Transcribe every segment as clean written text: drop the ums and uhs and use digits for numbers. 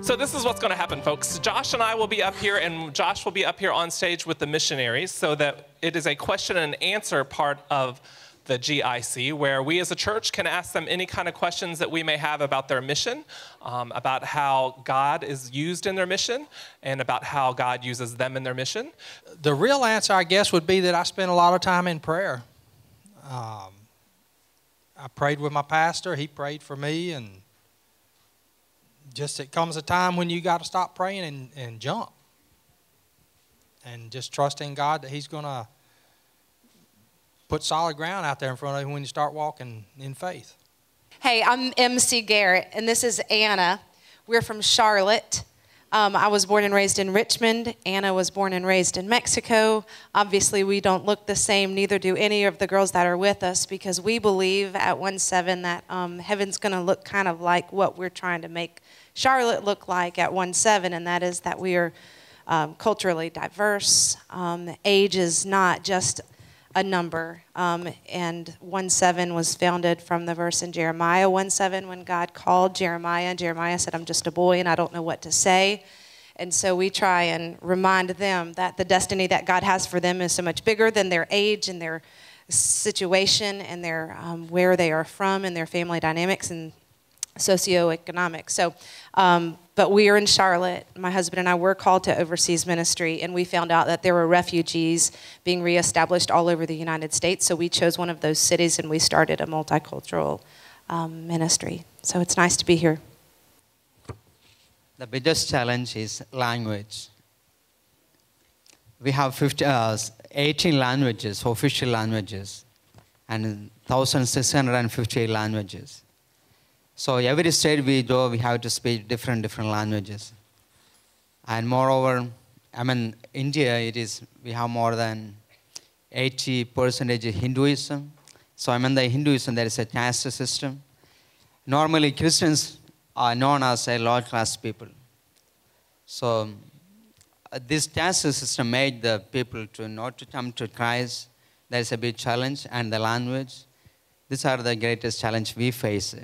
So this is what's going to happen, folks. Josh and I will be up here, and Josh will be up here on stage with the missionaries, so that it is a question and answer part of the GIC, where we as a church can ask them any kind of questions that we may have about their mission, about how God is used in their mission, and about how God uses them in their mission. The real answer, I guess, would be that I spend a lot of time in prayer. I prayed with my pastor. He prayed for me, and just it comes a time when you got to stop praying and jump. And just trusting God that He's going to put solid ground out there in front of you when you start walking in faith. Hey, I'm MC Garrett, and this is Anna. We're from Charlotte. I was born and raised in Richmond. Anna was born and raised in Mexico. Obviously, we don't look the same, neither do any of the girls that are with us, because we believe at 1-7 that heaven's going to look kind of like what we're trying to make Charlotte look like at 1-7, and that is that we are culturally diverse. Age is not just a number, and 1-7 was founded from the verse in Jeremiah 1-7 when God called Jeremiah, and Jeremiah said, "I'm just a boy and I don't know what to say." And so we try and remind them that the destiny that God has for them is so much bigger than their age and their situation and their where they are from and their family dynamics and socioeconomic. So, but we are in Charlotte. My husband and I were called to overseas ministry, and we found out that there were refugees being reestablished all over the United States. So we chose one of those cities, and we started a multicultural ministry. So it's nice to be here. The biggest challenge is language. We have 18 languages, official languages, and 1,650 languages. So every state we go, we have to speak different languages. And moreover, India, we have more than 80% Hinduism. So the Hinduism, there is a caste system. Normally, Christians are known as a low-class people. So this caste system made the people to not to come to Christ. That is a big challenge, and the language. These are the greatest challenge we face.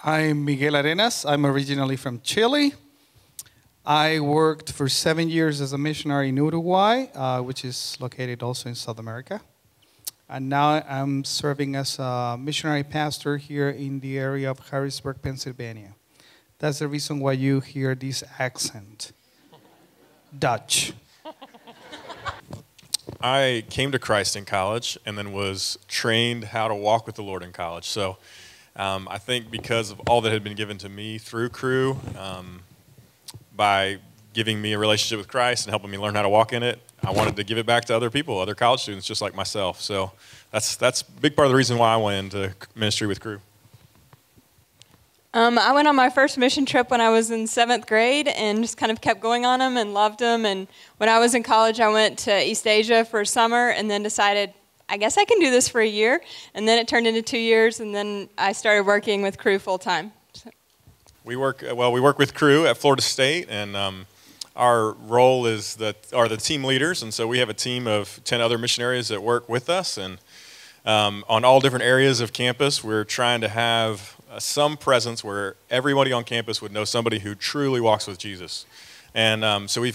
I'm Miguel Arenas. I'm originally from Chile. I worked for 7 years as a missionary in Uruguay, which is located also in South America. And now I'm serving as a missionary pastor here in the area of Harrisburg, Pennsylvania. That's the reason why you hear this accent. Dutch. I came to Christ in college and then was trained how to walk with the Lord in college. So I think because of all that had been given to me through Crew, by giving me a relationship with Christ and helping me learn how to walk in it, I wanted to give it back to other people, other college students just like myself. So that's a big part of the reason why I went into ministry with Crew. I went on my first mission trip when I was in 7th grade and just kind of kept going on them and loved them. And when I was in college, I went to East Asia for a summer and then decided, I guess I can do this for a year. And then it turned into 2 years, and then I started working with Crew full time. So. We work with Crew at Florida State, and our role is are the team leaders. And so we have a team of 10 other missionaries that work with us, and on all different areas of campus, we're trying to have some presence where everybody on campus would know somebody who truly walks with Jesus. And so we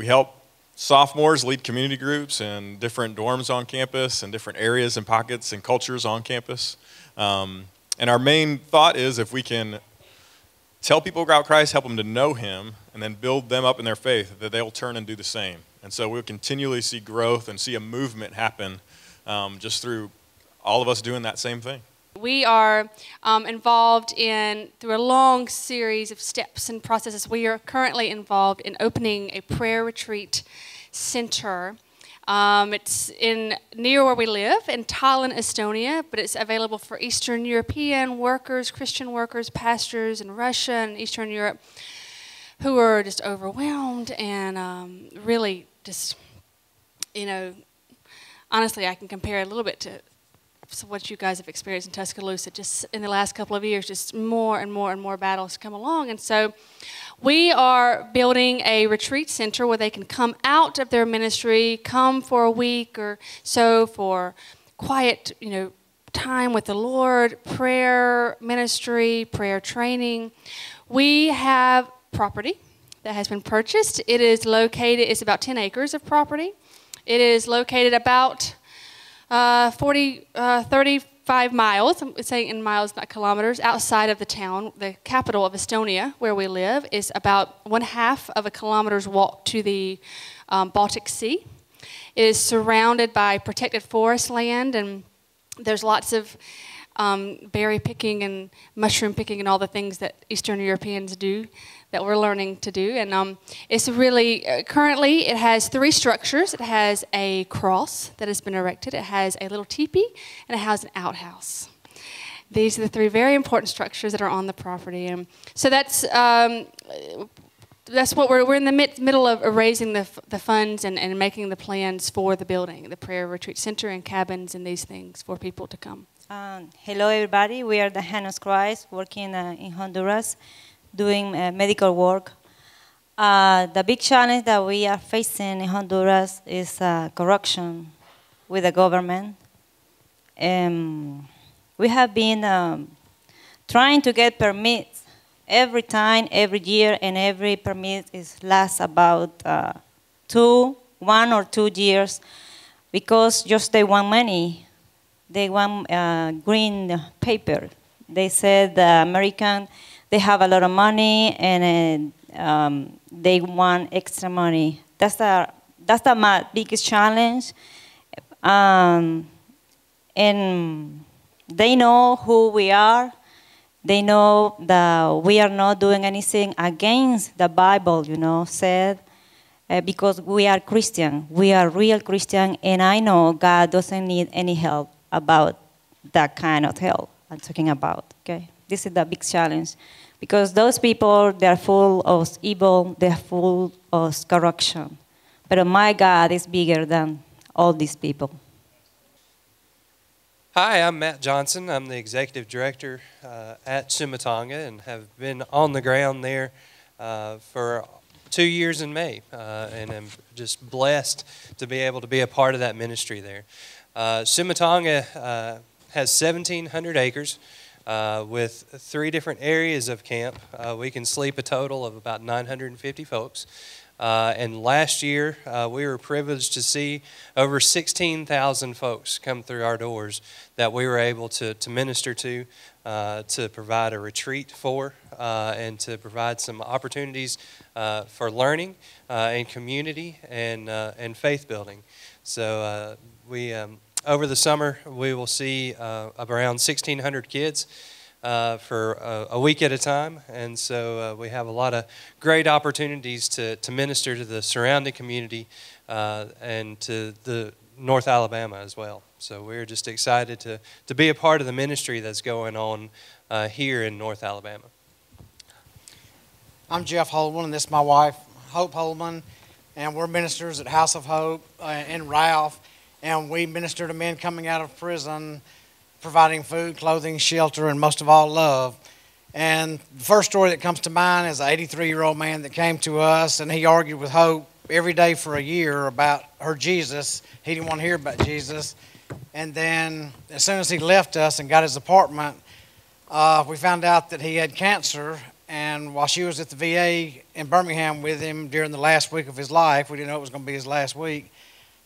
help sophomores lead community groups in different dorms on campus and different areas and pockets and cultures on campus. And our main thought is if we can tell people about Christ, help them to know Him, and then build them up in their faith, that they'll turn and do the same. And so we'll continually see growth and see a movement happen just through all of us doing that same thing. We are involved through a long series of steps and processes. We are currently involved in opening a prayer retreat center. It's near where we live, in Tallinn, Estonia, but it's available for Eastern European workers, Christian workers, pastors in Russia and Eastern Europe who are just overwhelmed and really just, honestly, I can compare a little bit to what you guys have experienced in Tuscaloosa just in the last couple of years, just more and more and more battles come along. And so we are building a retreat center where they can come out of their ministry, come for a week or so for quiet, time with the Lord, prayer ministry, prayer training. We have property that has been purchased. It is located, it's about 10 acres of property. It is located about 35 miles, I'm saying in miles, not kilometers, outside of the town. The capital of Estonia, where we live, is about 1/2 of a kilometer's walk to the Baltic Sea. It is surrounded by protected forest land, and there's lots of berry picking and mushroom picking and all the things that Eastern Europeans do that we're learning to do. And it's really, currently it has 3 structures. It has a cross that has been erected. It has a little teepee, and it has an outhouse. These are the 3 very important structures that are on the property. And so that's what we're in the middle of raising the funds and making the plans for the building, the prayer retreat center and cabins and these things for people to come. Hello, everybody. We are the Hand of Christ working in Honduras, doing medical work. The big challenge that we are facing in Honduras is corruption with the government. We have been trying to get permits every time, every year, and every permit lasts about 1 or 2 years because just they want money. They want green paper. They said the American, they have a lot of money and they want extra money. That's my biggest challenge. And they know who we are. They know that we are not doing anything against the Bible, said, because we are Christian. We are real Christian, and I know God doesn't need any help about that kind of help I'm talking about, okay? This is the big challenge. Because those people, they're full of evil, they're full of corruption. But my God is bigger than all these people. Hi, I'm Matt Johnson. I'm the executive director at Sumatanga and have been on the ground there for 2 years in May, and I'm just blessed to be able to be a part of that ministry there. Sumatanga has 1,700 acres with 3 different areas of camp. We can sleep a total of about 950 folks. And last year, we were privileged to see over 16,000 folks come through our doors that we were able to minister to provide a retreat for, and to provide some opportunities for learning and community and faith building. So we over the summer, we will see around 1,600 kids for a week at a time, and so we have a lot of great opportunities to minister to the surrounding community and to the North Alabama as well. So we're just excited to be a part of the ministry that's going on here in North Alabama. I'm Jeff Holman, and this is my wife, Hope Holman, and we're ministers at House of Hope in Ralph, and we minister to men coming out of prison, providing food, clothing, shelter, and most of all, love. And the first story that comes to mind is an 83-year-old man that came to us, and he argued with Hope every day for a year about her Jesus. He didn't want to hear about Jesus. And then as soon as he left us and got his apartment, we found out that he had cancer. And while she was at the VA in Birmingham with him during the last week of his life, we didn't know it was going to be his last week,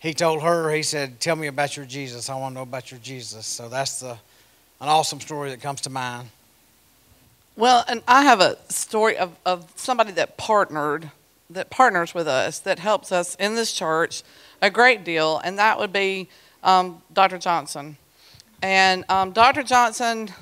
he told her, he said, "Tell me about your Jesus. I want to know about your Jesus." So that's an awesome story that comes to mind. Well, and I have a story of somebody that partners with us, that helps us in this church a great deal, and that would be Dr. Johnson. And Dr. Johnson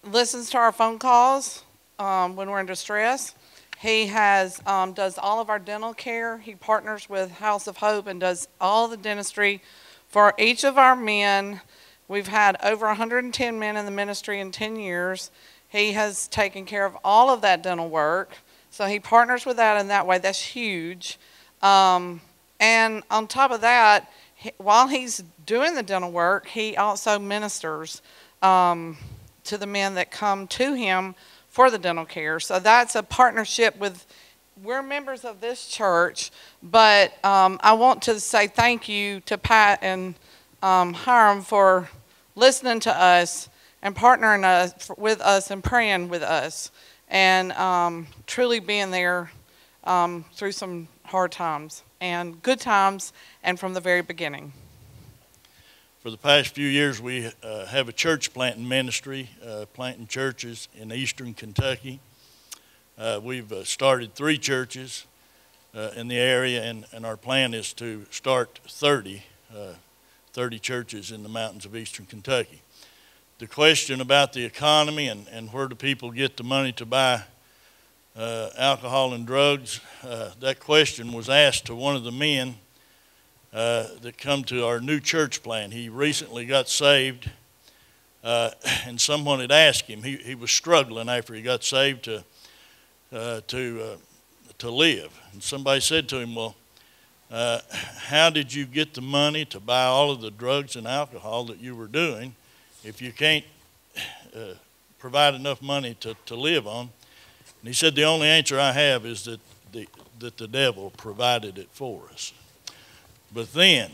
listens to our phone calls when we're in distress. He does all of our dental care. He partners with House of Hope and does all the dentistry for each of our men. We've had over 110 men in the ministry in 10 years. He has taken care of all of that dental work. So he partners with that in that way. That's huge. And on top of that, while he's doing the dental work, he also ministers to the men that come to him for the dental care. So that's a partnership with, we're members of this church, but I want to say thank you to Pat and Hiram for listening to us and partnering with us and praying with us, and truly being there through some hard times and good times, and from the very beginning. For the past few years, we have a church planting ministry, planting churches in eastern Kentucky. We've started 3 churches in the area, and our plan is to start 30 churches in the mountains of eastern Kentucky. The question about the economy and where do people get the money to buy alcohol and drugs, that question was asked to one of the men that come to our new church plant. He recently got saved, and someone had asked him. He was struggling after he got saved to live. And somebody said to him, well, how did you get the money to buy all of the drugs and alcohol that you were doing if you can't provide enough money to live on? And he said, the only answer I have is that the devil provided it for us. But then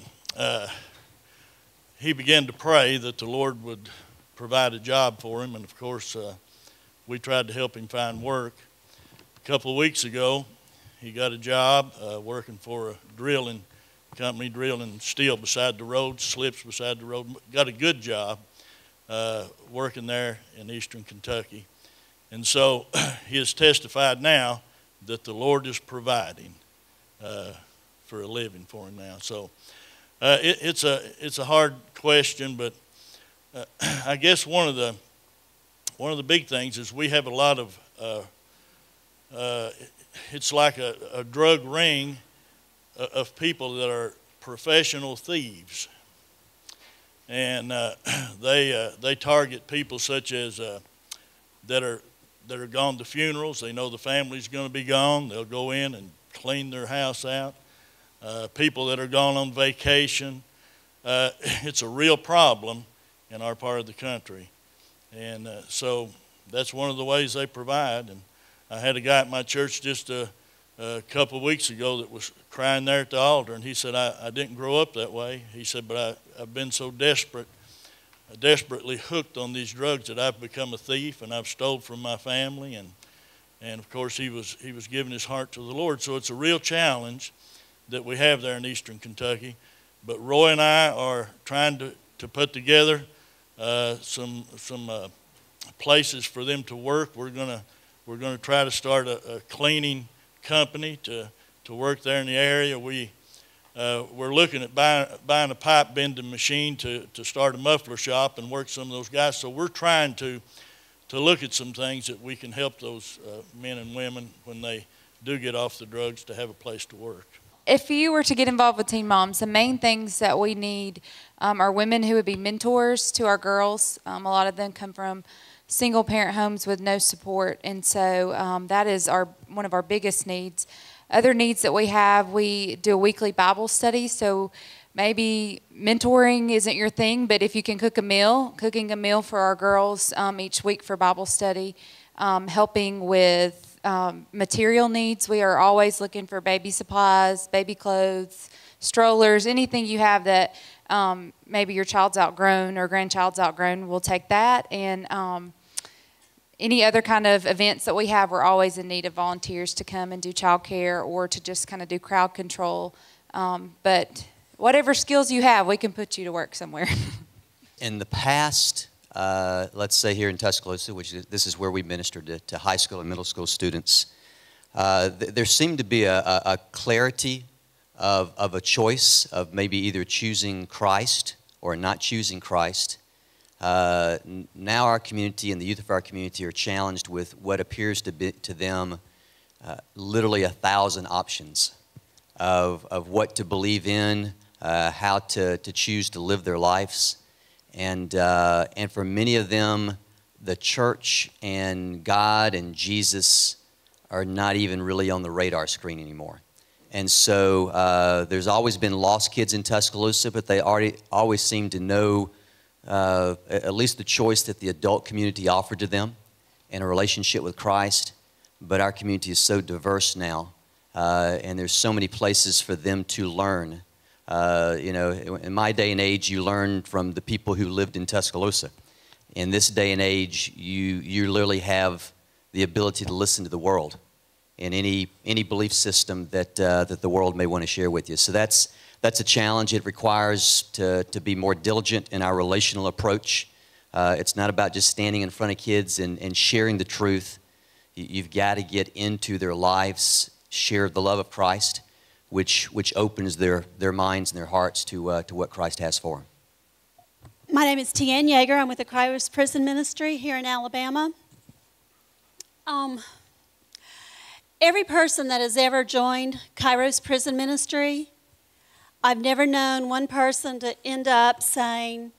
he began to pray that the Lord would provide a job for him, and of course we tried to help him find work. A couple of weeks ago, he got a job working for a drilling company, drilling steel beside the road, slips beside the road. Got a good job working there in eastern Kentucky. And so he has testified now that the Lord is providing for a living for him now. So it's a hard question, but I guess one of the big things is we have a lot of it's like a drug ring of people that are professional thieves, and they target people such as that are gone to funerals. They know the family's going to be gone. They'll go in and clean their house out. People that are gone on vacation. It's a real problem in our part of the country, and so that's one of the ways they provide. And I had a guy at my church just a couple of weeks ago that was crying there at the altar, and he said, I didn't grow up that way. He said, but I've been so desperately hooked on these drugs that I've become a thief, and I've stole from my family. And of course, he was giving his heart to the Lord. So it's a real challenge that we have there in eastern Kentucky. But Roy and I are trying to put together some places for them to work. We're gonna try to start a cleaning company to work there in the area. We're looking at buying a pipe bending machine to start a muffler shop and work some of those guys. So we're trying to look at some things that we can help those men and women when they do get off the drugs to have a place to work. If you were to get involved with Teen Moms, the main things that we need are women who would be mentors to our girls. A lot of them come from single parent homes with no support, and so that is one of our biggest needs. Other needs that we do a weekly Bible study, so maybe mentoring isn't your thing, but if you can cooking a meal for our girls each week for Bible study, helping with material needs. We are always looking for baby supplies, baby clothes, strollers, anything you have that maybe your child's outgrown or grandchild's outgrown, we'll take that. And any other kind of events that we have, we're always in need of volunteers to come and do childcare or to just kind of do crowd control. But whatever skills you have, we can put you to work somewhere. In the past, let's say here in Tuscaloosa, this is where we ministered to high school and middle school students, there seemed to be a clarity of a choice of maybe either choosing Christ or not choosing Christ. Now our community and the youth of our community are challenged with what appears to be to them literally 1,000 options of what to believe in, how to choose to live their lives. And for many of them, the church and God and Jesus are not even really on the radar screen anymore. And so there's always been lost kids in Tuscaloosa, but they always seem to know at least the choice that the adult community offered to them in a relationship with Christ. But our community is so diverse now, and there's so many places for them to learn In my day and age, you learn from the people who lived in Tuscaloosa. In this day and age, you literally have the ability to listen to the world in any belief system that the world may want to share with you. So that's a challenge. It requires to be more diligent in our relational approach. It's not about just standing in front of kids and sharing the truth. You've got to get into their lives, share the love of Christ, which opens their minds and their hearts to what Christ has for them. My name is Tianne Yeager. I'm with the Kairos Prison Ministry here in Alabama. Every person that has ever joined Kairos Prison Ministry, I've never known one person to end up saying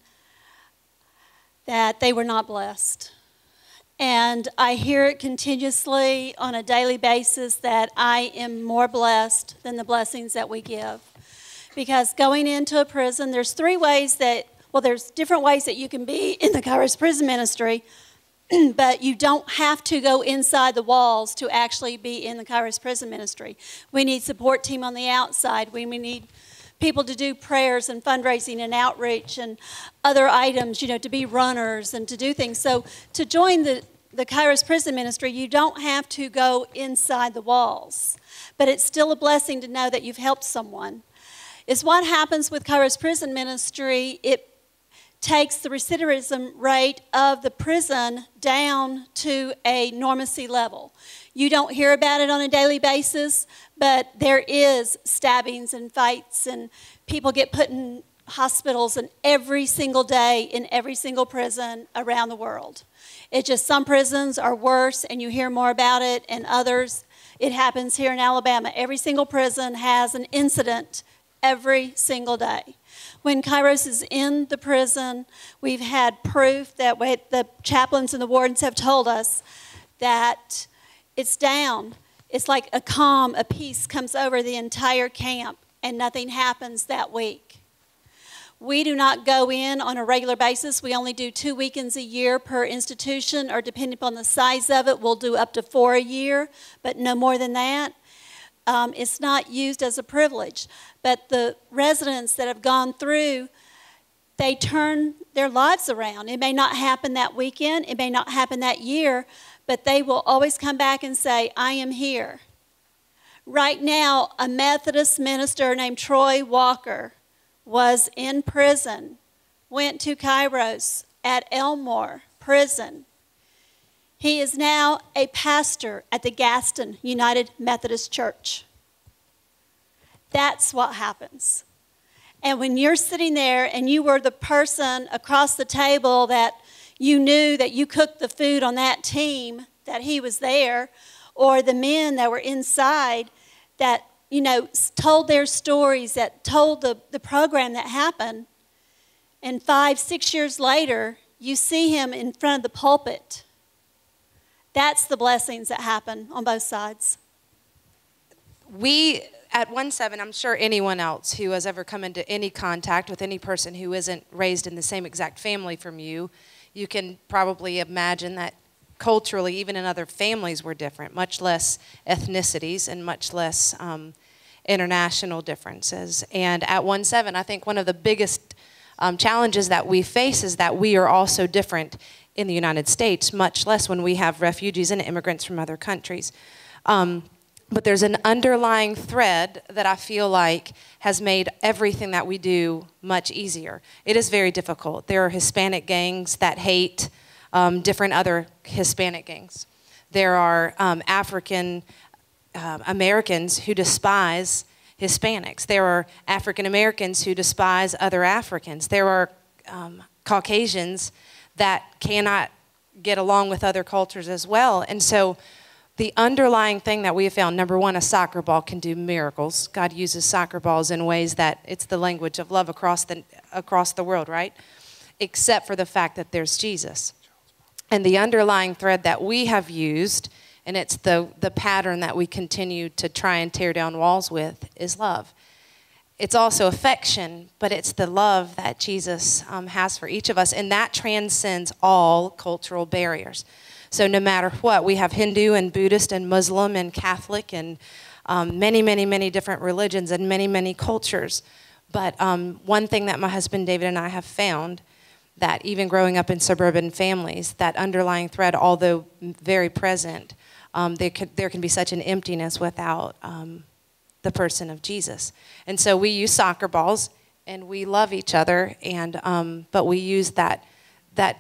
that they were not blessed. And I hear it continuously on a daily basis that I am more blessed than the blessings that we give. Because going into a prison, there's different ways that you can be in the Kairos Prison Ministry, but you don't have to go inside the walls to actually be in the Kairos Prison Ministry. We need support team on the outside. We need people to do prayers and fundraising and outreach and other items, to be runners and to do things. So to join the Kairos Prison Ministry, you don't have to go inside the walls, but it's still a blessing to know that you've helped someone. It's what happens with Kairos Prison Ministry. It takes the recidivism rate of the prison down to a normacy level. You don't hear about it on a daily basis, but there is stabbings and fights, and people get put in hospitals and every single day in every single prison around the world. It's just some prisons are worse and you hear more about it, and others, it happens here in Alabama. Every single prison has an incident every single day. When Kairos is in the prison, we've had proof that the chaplains and the wardens have told us that it's down. It's like a calm, a peace comes over the entire camp and nothing happens that week. We do not go in on a regular basis. We only do 2 weekends a year per institution, or depending upon the size of it, we'll do up to 4 a year, but no more than that. It's not used as a privilege. But the residents that have gone through, they turn their lives around. It may not happen that weekend, it may not happen that year, but they will always come back and say, I am here. Right now, a Methodist minister named Troy Walker was in prison, went to Kairos at Elmore Prison. He is now a pastor at the Gaston United Methodist Church. That's what happens. And when you're sitting there and you were the person across the table that you knew that you cooked the food on that team, that he was there, or the men that were inside that, told their stories, that told the program that happened, and 5-6 years later, you see him in front of the pulpit. That's the blessings that happen on both sides. We at 1-7, I'm sure anyone else who has ever come into any contact with any person who isn't raised in the same exact family from you, you can probably imagine that culturally, even in other families, we're different, much less ethnicities and much less international differences. And at 1-7, I think one of the biggest challenges that we face is that we are also different in the United States, much less when we have refugees and immigrants from other countries. But there's an underlying thread that I feel like has made everything that we do much easier. It is very difficult. There are Hispanic gangs that hate different other Hispanic gangs. There are African Americans who despise Hispanics. There are African Americans who despise other Africans. There are Caucasians that cannot get along with other cultures as well. And so the underlying thing that we have found, number one, a soccer ball can do miracles. God uses soccer balls in ways that it's the language of love across the world, right? Except for the fact that there's Jesus. And the underlying thread that we have used, and it's the pattern that we continue to try and tear down walls with, is love. It's also affection, but it's the love that Jesus has for each of us, and that transcends all cultural barriers. So no matter what, we have Hindu and Buddhist and Muslim and Catholic and many, many, many different religions and many, many cultures. But one thing that my husband David and I have found, that even growing up in suburban families, that underlying thread, although very present, there can be such an emptiness without the person of Jesus. And so we use soccer balls, and we love each other, and but we use that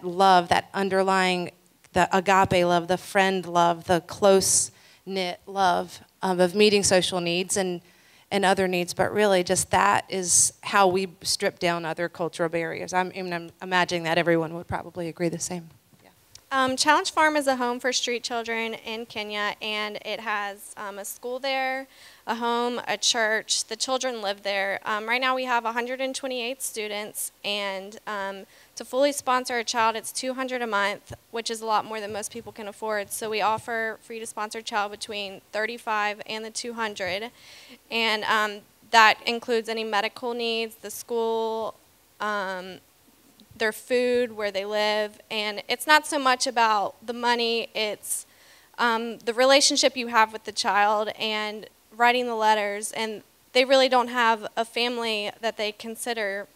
love, that underlying, the agape love, the friend love, the close-knit love of meeting social needs and other needs, but really just that is how we strip down other cultural barriers. I'm imagining that everyone would probably agree the same. Challenge Farm is a home for street children in Kenya, and it has a school there, a home, a church. The children live there. Right now we have 128 students, and to fully sponsor a child, it's $200 a month, which is a lot more than most people can afford. So we offer free to sponsor a child between $35 and the $200, and that includes any medical needs, the school, their food, where they live, and it's not so much about the money, it's the relationship you have with the child and writing the letters, and they really don't have a family that they consider,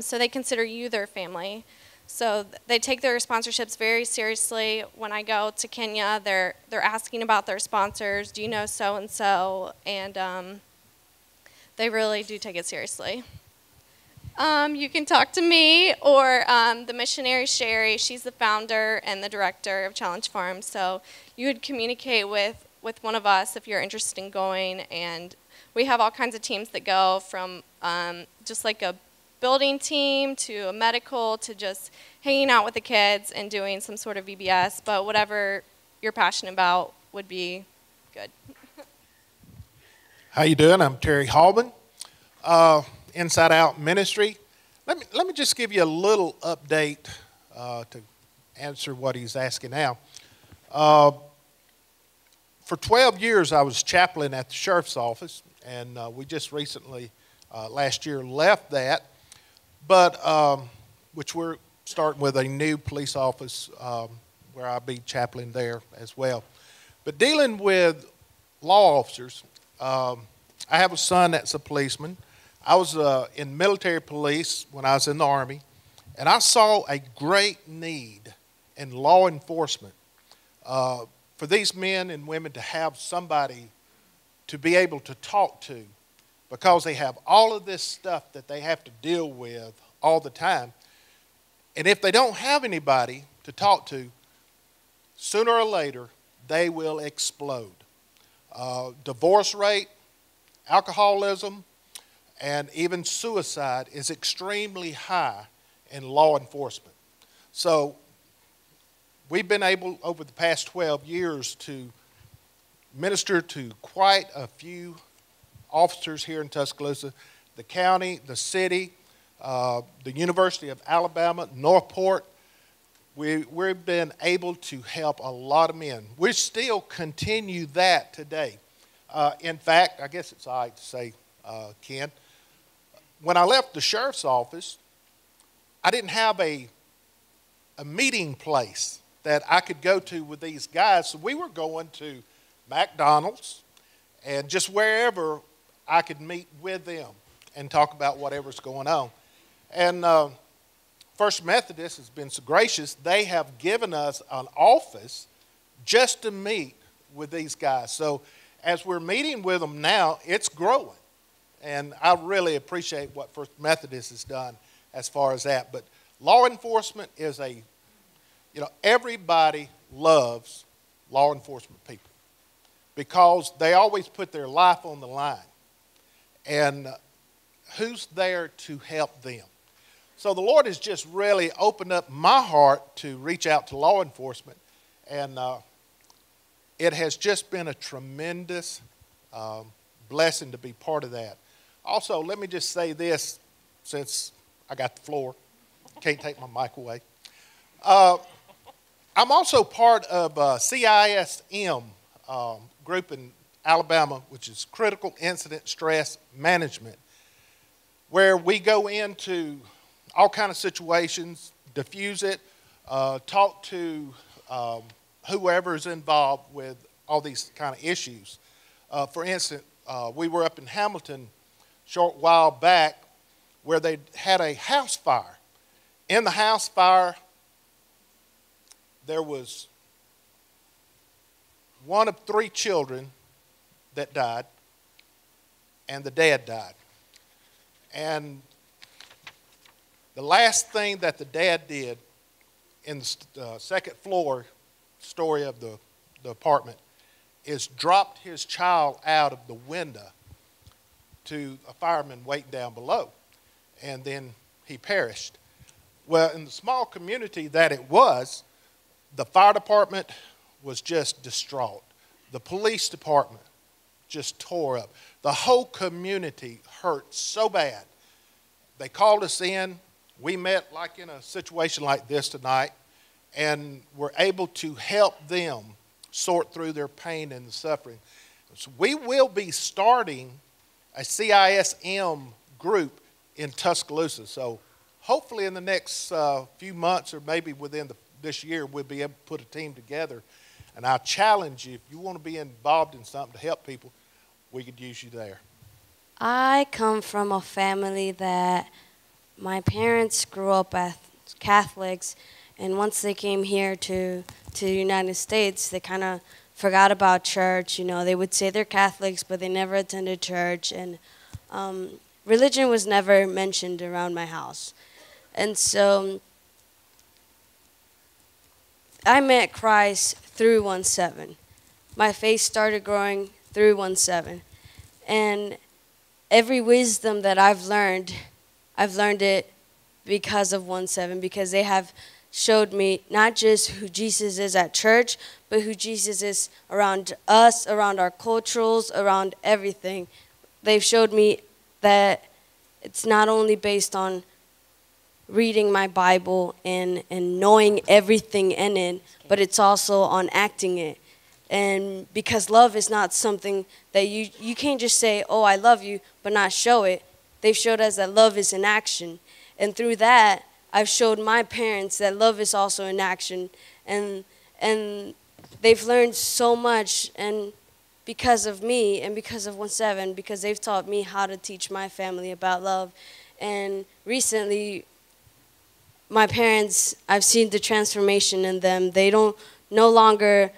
so they consider you their family. So they take their sponsorships very seriously. When I go to Kenya, they're asking about their sponsors, do you know so-and-so, and they really do take it seriously. You can talk to me or the missionary Sherry. She's the founder and the director of Challenge Farm. So you would communicate with one of us if you're interested in going. And we have all kinds of teams that go from just like a building team to a medical to just hanging out with the kids and doing some sort of VBS. But whatever you're passionate about would be good. How you doing? I'm Terry Hallman. Inside Out Ministry. Let me just give you a little update to answer what he's asking now. For 12 years, I was chaplain at the sheriff's office, and we just recently, last year, left that. But which we're starting with a new police office where I'll be chaplain there as well. But dealing with law officers, I have a son that's a policeman. I was in military police when I was in the Army, and I saw a great need in law enforcement for these men and women to have somebody to be able to talk to, because they have all of this stuff that they have to deal with all the time. And if they don't have anybody to talk to, sooner or later, they will explode. Divorce rate, alcoholism, and even suicide is extremely high in law enforcement. So we've been able, over the past 12 years, to minister to quite a few officers here in Tuscaloosa, the county, the city, the University of Alabama, Northport. We've been able to help a lot of men. We still continue that today. In fact, I guess it's all right to say, Ken, when I left the sheriff's office, I didn't have a meeting place that I could go to with these guys. So we were going to McDonald's and just wherever I could meet with them and talk about whatever's going on. And First Methodist has been so gracious. They have given us an office just to meet with these guys. So as we're meeting with them now, it's growing. And I really appreciate what First Methodist has done as far as that. But law enforcement is everybody loves law enforcement people because they always put their life on the line. And who's there to help them? So the Lord has just really opened up my heart to reach out to law enforcement. And it has just been a tremendous blessing to be part of that. Also, let me just say this, since I got the floor. Can't take my mic away. I'm also part of CISM group in Alabama, which is Critical Incident Stress Management, where we go into all kind of situations, diffuse it, talk to whoever is involved with all these kind of issues. For instance, we were up in Hamilton short while back where they had a house fire. In the house fire, there was one of 3 children that died, and the dad died. And the last thing that the dad did in the second floor story of the apartment is dropped his child out of the window to a fireman waiting down below. And then he perished. Well, in the small community that it was, the fire department was just distraught. The police department just tore up. The whole community hurt so bad. They called us in. We met like in a situation like this tonight, and were able to help them sort through their pain and the suffering. So we will be starting a CISM group in Tuscaloosa. So hopefully in the next few months, or maybe within this year, we'll be able to put a team together. And I challenge you, if you want to be involved in something to help people, we could use you there. I come from a family that my parents grew up as Catholics, and once they came here to the United States, they kind of forgot about church. You know, they would say they're Catholics, but they never attended church, and religion was never mentioned around my house. And so I met Christ through 1-7. My faith started growing through 1-7. And every wisdom that I've learned it because of 1-7, because they have showed me not just who Jesus is at church, but who Jesus is around us, around our cultures, around everything. They've showed me that it's not only based on reading my Bible and knowing everything in it, but it's also on acting it. And because love is not something that you can't just say, oh, I love you, but not show it. They've showed us that love is in action. And through that, I've showed my parents that love is also in action. And they've learned so much, and because of me and because of 1-7, because they've taught me how to teach my family about love. And recently, my parents, I've seen the transformation in them. They don't no longer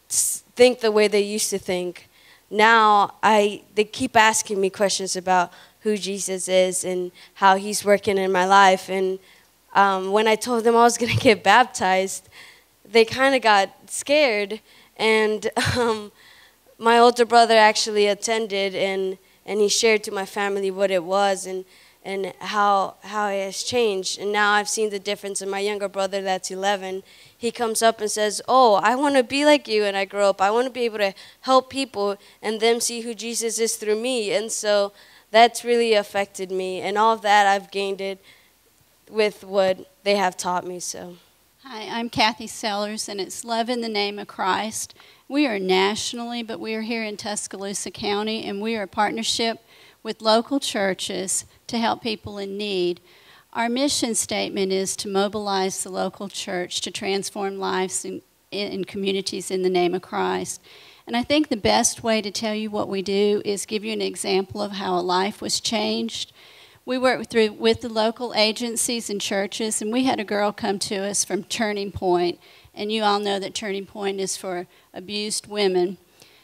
think the way they used to think. Now, they keep asking me questions about who Jesus is and how he's working in my life. And when I told them I was going to get baptized, they kind of got scared. And my older brother actually attended, and he shared to my family what it was and how it has changed. And now I've seen the difference in my younger brother that's 11. He comes up and says, oh, I want to be like you when I grow up. I want to be able to help people and them see who Jesus is through me. And so that's really affected me. And all of that, I've gained it with what they have taught me. So, hi, I'm Kathy Sellers, and it's Love in the Name of Christ. We are nationally, but we are here in Tuscaloosa County, and we are a partnership with local churches to help people in need. Our mission statement is to mobilize the local church to transform lives in communities in the name of Christ. And I think the best way to tell you what we do is give you an example of how a life was changed. We work with the local agencies and churches, and we had a girl come to us from Turning Point, and you all know that Turning Point is for abused women.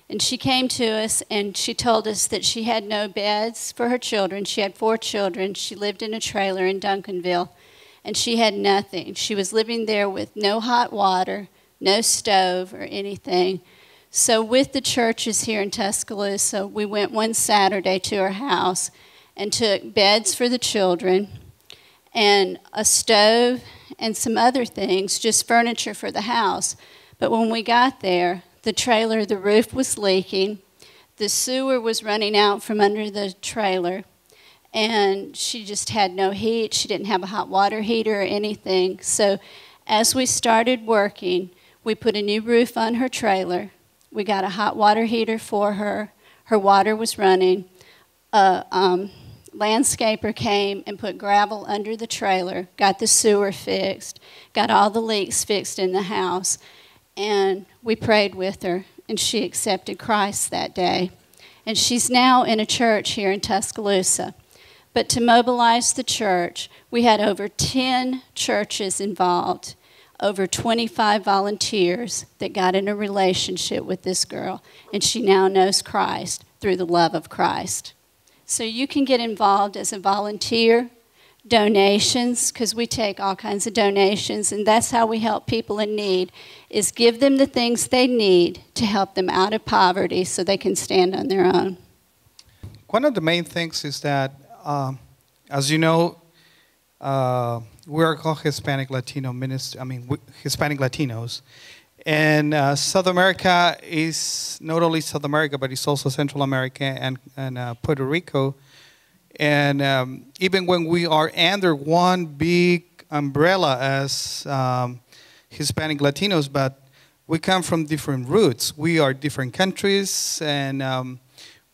And she came to us and she told us that she had no beds for her children. She had 4 children. She lived in a trailer in Duncanville, and she had nothing. She was living there with no hot water, no stove or anything. So with the churches here in Tuscaloosa, we went one Saturday to her house and took beds for the children and a stove and some other things, just furniture for the house. But when we got there, the trailer, the roof was leaking, the sewer was running out from under the trailer, and she just had no heat. She didn't have a hot water heater or anything. So as we started working, we put a new roof on her trailer. We got a hot water heater for her. Her water was running. A landscaper came and put gravel under the trailer, got the sewer fixed, got all the leaks fixed in the house. And we prayed with her, and she accepted Christ that day. And she's now in a church here in Tuscaloosa. But to mobilize the church, we had over 10 churches involved, over 25 volunteers that got in a relationship with this girl, and she now knows Christ through the love of Christ. So you can get involved as a volunteer, donations, because we take all kinds of donations, and that's how we help people in need, is give them the things they need to help them out of poverty so they can stand on their own. One of the main things is that, as you know, we are called Hispanic Latino ministry. Hispanic Latinos, and South America is not only South America, but it's also Central America and Puerto Rico. And even when we are under one big umbrella as Hispanic Latinos, but we come from different roots. We are different countries, and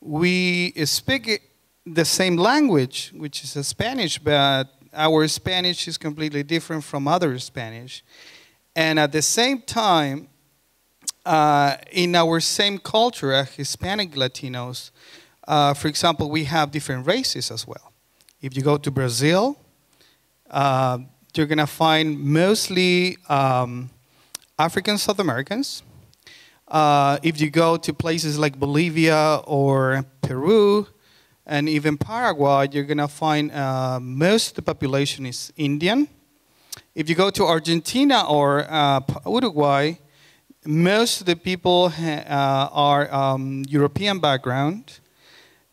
we speak the same language, which is Spanish, but our Spanish is completely different from other Spanish. And at the same time, in our same culture as Hispanic Latinos, for example, we have different races as well. If you go to Brazil, you're going to find mostly African South Americans. If you go to places like Bolivia or Peru and even Paraguay, you're going to find most of the population is Indian. If you go to Argentina or Uruguay, most of the people are European background.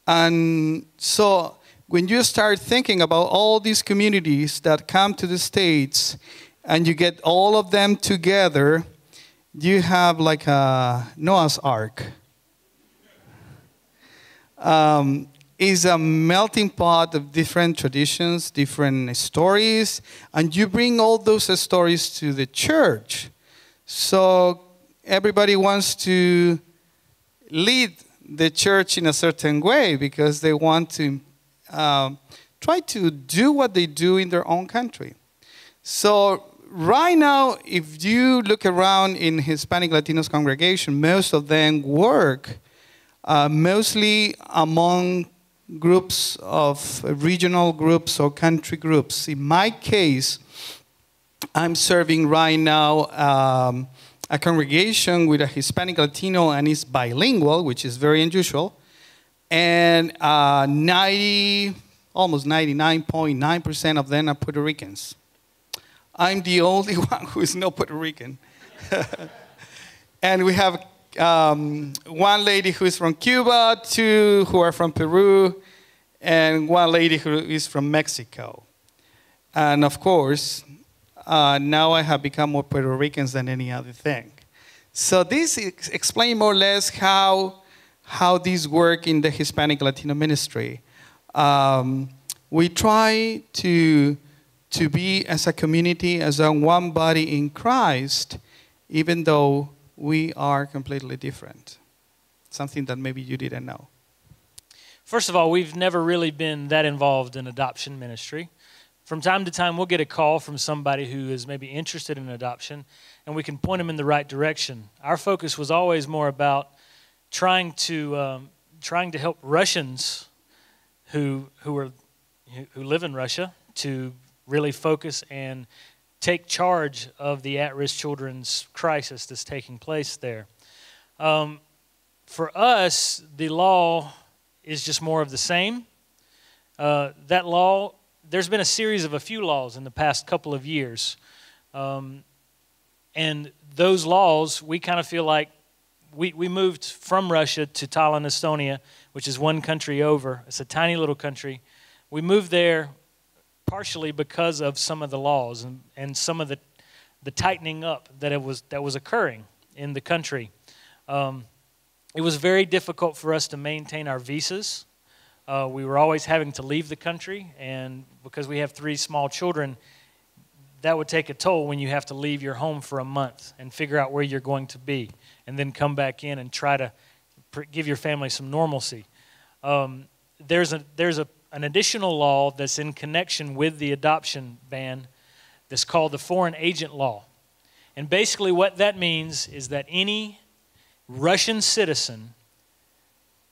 And so when you start thinking about all these communities that come to the States and you get all of them together, you have like a Noah's Ark. Is a melting pot of different traditions, different stories, and you bring all those stories to the church. So everybody wants to lead the church in a certain way because they want to try to do what they do in their own country. So right now, if you look around in Hispanic Latinos congregation, most of them work mostly among groups of regional groups or country groups. In my case, I'm serving right now a congregation with a Hispanic Latino and is bilingual, which is very unusual, and almost 99.9% of them are Puerto Ricans. I'm the only one who is not Puerto Rican. And we have one lady who is from Cuba, two who are from Peru, and one lady who is from Mexico. And of course, now I have become more Puerto Ricans than any other thing. So this explains more or less how these work in the Hispanic Latino ministry. We try to be as a community, as a one body in Christ, even though we are completely different. Something that maybe you didn't know. First of all, we've never really been that involved in adoption ministry. From time to time, we'll get a call from somebody who is maybe interested in adoption, and we can point them in the right direction. Our focus was always more about trying to help Russians who live in Russia to really focus and take charge of the at-risk children's crisis that's taking place there. For us, the law is just more of the same. That law, there's been a series of a few laws in the past couple of years. And those laws, we kind of feel like we moved from Russia to Tallinn, Estonia, which is one country over. It's a tiny little country. We moved there partially because of some of the laws and some of the tightening up that was occurring in the country. It was very difficult for us to maintain our visas. We were always having to leave the country, and because we have 3 small children, that would take a toll when you have to leave your home for a month and figure out where you're going to be, and then come back in and try to give your family some normalcy. There's an additional law that's in connection with the adoption ban that's called the Foreign Agent Law. And basically what that means is that any Russian citizen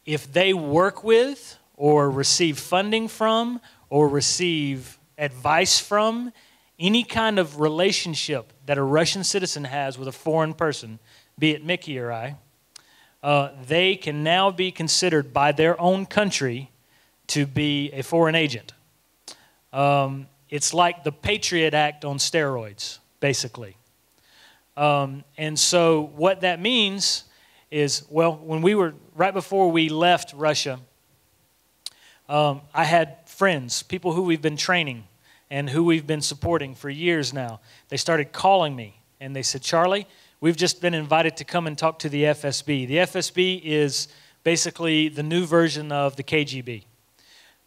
if they work with or receive funding from or receive advice from any kind of relationship that a Russian citizen has with a foreign person, be it Mickey or I, they can now be considered by their own country to be a foreign agent. It's like the Patriot Act on steroids, basically. And so what that means is, well, right before we left Russia, I had friends, people who we've been training and who we've been supporting for years now. They started calling me and they said, Charlie, we've just been invited to come and talk to the FSB. The FSB is basically the new version of the KGB.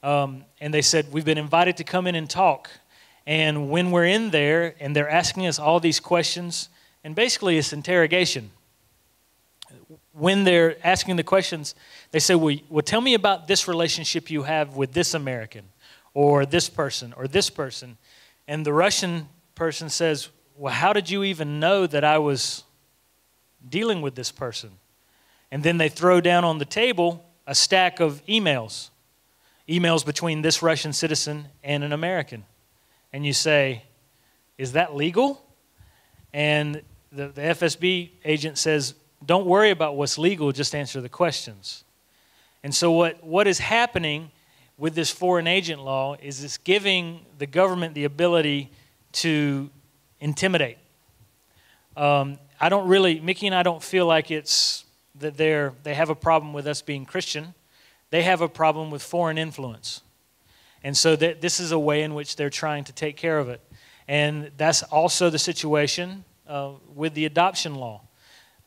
And they said, we've been invited to come in and talk. And when we're in there and they're asking us all these questions, and basically it's interrogation. When they're asking the questions, they say, well, tell me about this relationship you have with this American, or this person, or this person. And the Russian person says, well, how did you even know that I was dealing with this person? And then they throw down on the table a stack of emails between this Russian citizen and an American. And you say, is that legal? And the FSB agent says, don't worry about what's legal, just answer the questions. And so what is happening with this foreign agent law is it's giving the government the ability to intimidate. Mickey and I don't feel like it's that they have a problem with us being Christian. They have a problem with foreign influence. And so this is a way in which they're trying to take care of it. And that's also the situation with the adoption law.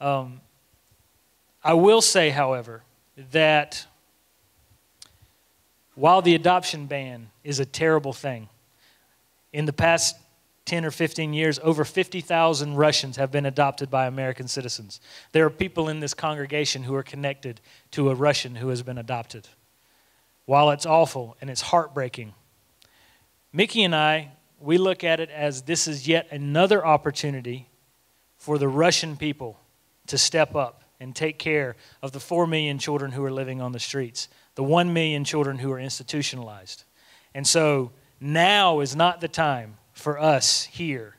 I will say, however, that while the adoption ban is a terrible thing, in the past 10 or 15 years, over 50,000 Russians have been adopted by American citizens. There are people in this congregation who are connected to a Russian who has been adopted. While it's awful and it's heartbreaking, Mickey and I, we look at it as this is yet another opportunity for the Russian people to step up and take care of the 4 million children who are living on the streets, the 1 million children who are institutionalized. And so now is not the time for us here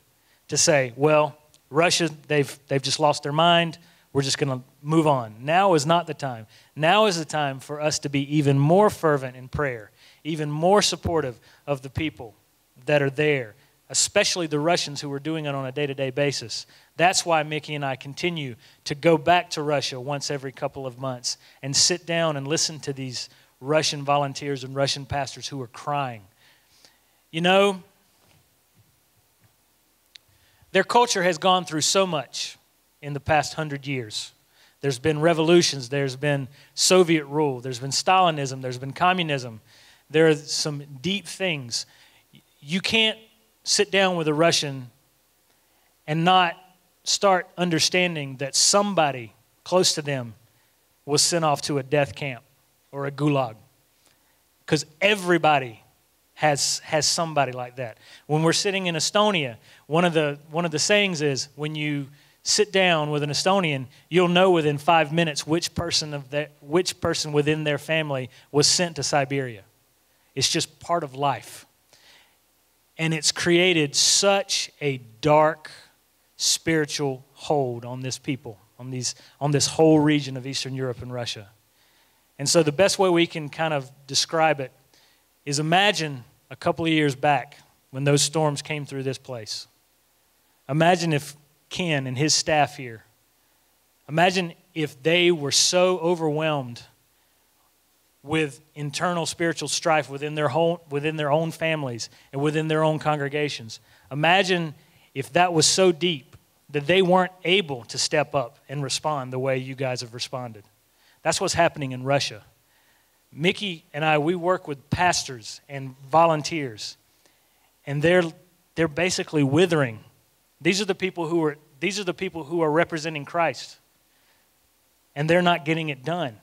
to say, well, Russia, they've just lost their mind. We're just going to move on. Now is not the time. Now is the time for us to be even more fervent in prayer, even more supportive of the people that are there, especially the Russians who are doing it on a day-to-day basis. That's why Mickey and I continue to go back to Russia once every couple of months and sit down and listen to these Russian volunteers and Russian pastors who are crying. You know, their culture has gone through so much in the past 100 years. There's been revolutions, there's been Soviet rule, there's been Stalinism, there's been communism. There are some deep things. You can't sit down with a Russian and not start understanding that somebody close to them was sent off to a death camp or a gulag. Because everybody has somebody like that. When we're sitting in Estonia, one of the sayings is, when you sit down with an Estonian, you'll know within 5 minutes which person within their family was sent to Siberia. It's just part of life. And it's created such a dark spiritual hold on this people, on this whole region of Eastern Europe and Russia. And so the best way we can kind of describe it is, imagine a couple of years back when those storms came through this place. Imagine if Ken and his staff here, imagine if they were so overwhelmed with internal spiritual strife within their own families and within their own congregations. Imagine if that was so deep that they weren't able to step up and respond the way you guys have responded. That's what's happening in Russia. Mickey and I, we work with pastors and volunteers, and they're basically withering. These are the people who are representing Christ, and they're not getting it done.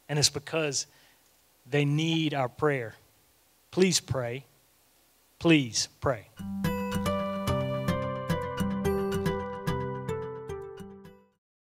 And it's because they need our prayer. Please pray. Please pray.